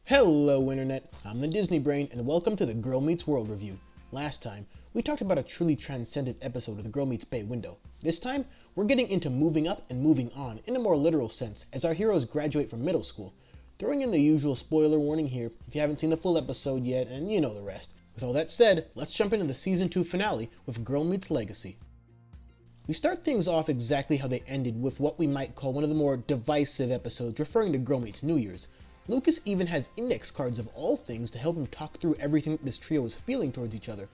Hello Internet, I'm the Disney Brain and welcome to the Girl Meets World review. Last time, we talked about a truly transcendent episode of the Girl Meets Bay window. This time, we're getting into moving up and moving on in a more literal sense as our heroes graduate from middle school. Throwing in the usual spoiler warning here if you haven't seen the full episode yet and you know the rest. With all that said, let's jump into the season 2 finale with Girl Meets Legacy. We start things off exactly how they ended with what we might call one of the more divisive episodes referring to Girl Meets New Year's. Lucas even has index cards of all things to help him talk through everything that this trio is feeling towards each other.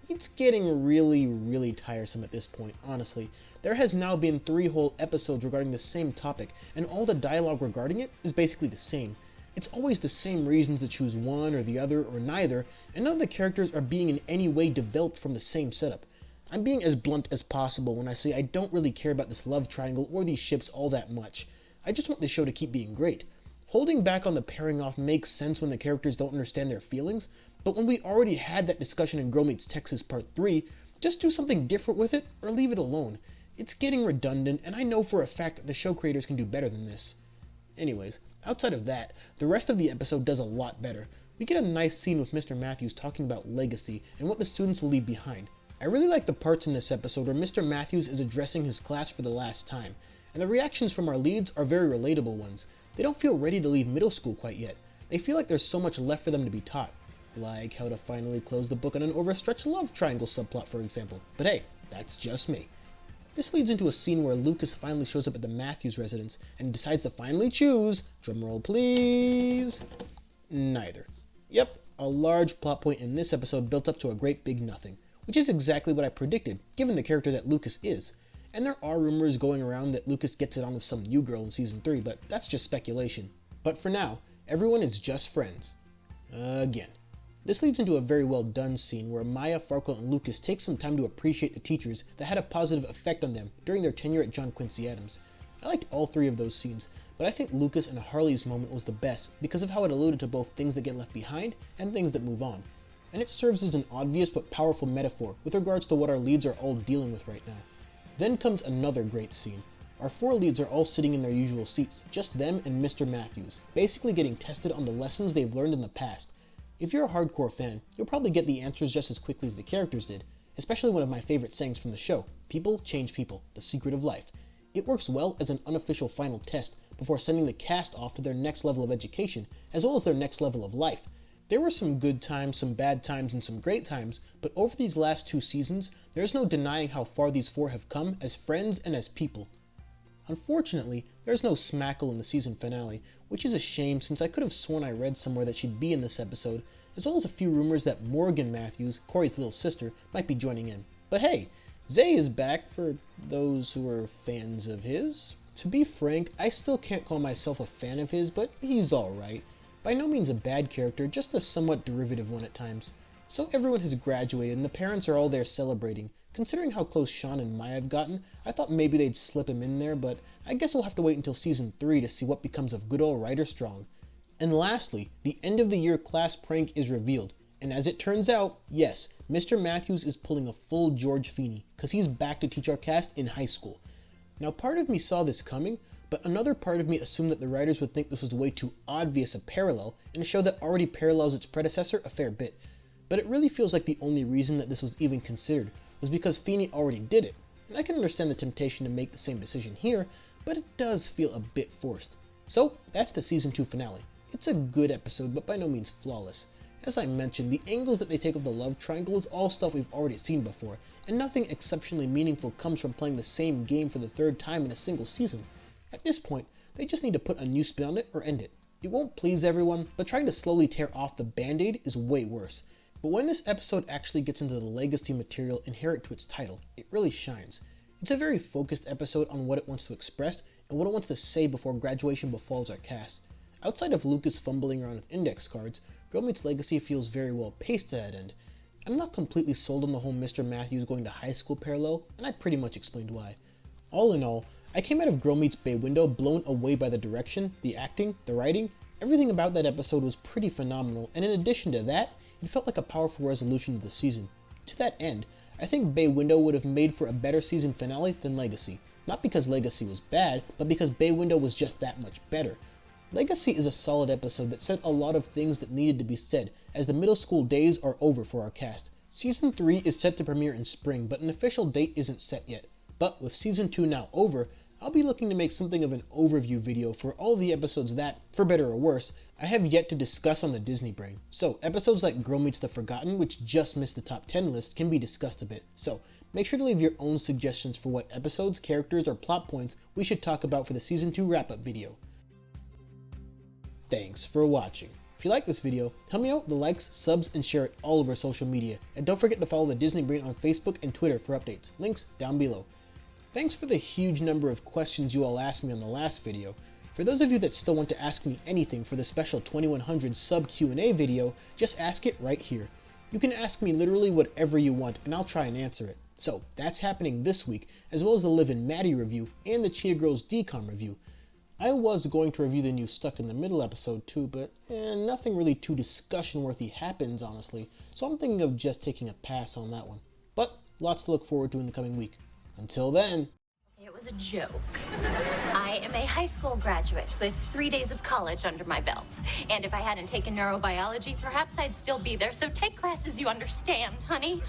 It's getting really tiresome at this point, honestly. There has now been 3 whole episodes regarding the same topic, and all the dialogue regarding it is basically the same. It's always the same reasons to choose one or the other or neither, and none of the characters are being in any way developed from the same setup. I'm being as blunt as possible when I say I don't really care about this love triangle or these ships all that much. I just want this show to keep being great. Holding back on the pairing off makes sense when the characters don't understand their feelings, but when we already had that discussion in Girl Meets Texas Part 3, just do something different with it or leave it alone. It's getting redundant, and I know for a fact that the show creators can do better than this. Anyways, outside of that, the rest of the episode does a lot better. We get a nice scene with Mr. Matthews talking about legacy and what the students will leave behind. I really like the parts in this episode where Mr. Matthews is addressing his class for the last time, and the reactions from our leads are very relatable ones. They don't feel ready to leave middle school quite yet. They feel like there's so much left for them to be taught. Like how to finally close the book on an overstretched love triangle subplot, for example. But hey, that's just me. This leads into a scene where Lucas finally shows up at the Matthews residence and decides to finally choose, drumroll please, neither. Yep, a large plot point in this episode built up to a great big nothing, which is exactly what I predicted, given the character that Lucas is. And there are rumors going around that Lucas gets it on with some new girl in season 3, but that's just speculation. But for now, everyone is just friends. Again. This leads into a very well done scene where Maya, Farkle, and Lucas take some time to appreciate the teachers that had a positive effect on them during their tenure at John Quincy Adams. I liked all 3 of those scenes, but I think Lucas and Harley's moment was the best because of how it alluded to both things that get left behind and things that move on. And it serves as an obvious but powerful metaphor with regards to what our leads are all dealing with right now. Then comes another great scene. Our 4 leads are all sitting in their usual seats, just them and Mr. Matthews, basically getting tested on the lessons they've learned in the past. If you're a hardcore fan, you'll probably get the answers just as quickly as the characters did, especially one of my favorite sayings from the show, people change people, the secret of life. It works well as an unofficial final test before sending the cast off to their next level of education, as well as their next level of life. There were some good times, some bad times, and some great times, but over these last 2 seasons, there's no denying how far these 4 have come as friends and as people. Unfortunately, there's no Smackle in the season finale, which is a shame since I could have sworn I read somewhere that she'd be in this episode, as well as a few rumors that Morgan Matthews, Corey's little sister, might be joining in. But hey, Zay is back for those who are fans of his. To be frank, I still can't call myself a fan of his, but he's alright. By no means a bad character, just a somewhat derivative one at times. So everyone has graduated and the parents are all there celebrating. Considering how close Sean and Maya have gotten, I thought maybe they'd slip him in there, but I guess we'll have to wait until season 3 to see what becomes of good old Ryder Strong. And lastly, the end of the year class prank is revealed. And as it turns out, yes, Mr. Matthews is pulling a full George Feeney, cause he's back to teach our cast in high school. Now part of me saw this coming, but another part of me assumed that the writers would think this was way too obvious a parallel in a show that already parallels its predecessor a fair bit. But it really feels like the only reason that this was even considered was because Feeney already did it. And I can understand the temptation to make the same decision here, but it does feel a bit forced. So that's the season 2 finale. It's a good episode, but by no means flawless. As I mentioned, the angles that they take of the love triangle is all stuff we've already seen before, and nothing exceptionally meaningful comes from playing the same game for the 3rd time in a single season. At this point, they just need to put a new spin on it or end it. It won't please everyone, but trying to slowly tear off the band-aid is way worse. But when this episode actually gets into the legacy material inherent to its title, it really shines. It's a very focused episode on what it wants to express and what it wants to say before graduation befalls our cast. Outside of Lucas fumbling around with index cards, Girl Meets Legacy feels very well paced to that end. I'm not completely sold on the whole Mr. Matthews going to high school parallel, and I pretty much explained why. All in all, I came out of Girl Meets Bay window blown away by the direction, the acting, the writing. Everything about that episode was pretty phenomenal, and in addition to that, it felt like a powerful resolution to the season. To that end, I think Bay Window would have made for a better season finale than Legacy. Not because Legacy was bad, but because Bay Window was just that much better. Legacy is a solid episode that said a lot of things that needed to be said, as the middle school days are over for our cast. Season 3 is set to premiere in spring, but an official date isn't set yet. But with Season 2 now over, I'll be looking to make something of an overview video for all the episodes that, for better or worse, I have yet to discuss on the Disney Brain. So, episodes like Girl Meets the Forgotten, which just missed the top 10 list, can be discussed a bit. So, make sure to leave your own suggestions for what episodes, characters, or plot points we should talk about for the Season 2 wrap-up video. Thanks for watching. If you like this video, help me out with the likes, subs, and share it all over social media. And don't forget to follow the Disney Brain on Facebook and Twitter for updates. Links down below. Thanks for the huge number of questions you all asked me on the last video. For those of you that still want to ask me anything for the special 2100 sub Q&A video, just ask it right here. You can ask me literally whatever you want and I'll try and answer it. So that's happening this week, as well as the Liv and Maddie review and the Cheetah Girls DCOM review. I was going to review the new Stuck in the Middle episode too, but nothing really too discussion worthy happens honestly, so I'm thinking of just taking a pass on that one. But lots to look forward to in the coming week. Until then. It was a joke. I am a high school graduate with 3 days of college under my belt. And if I hadn't taken neurobiology, perhaps I'd still be there. So take classes you understand, honey.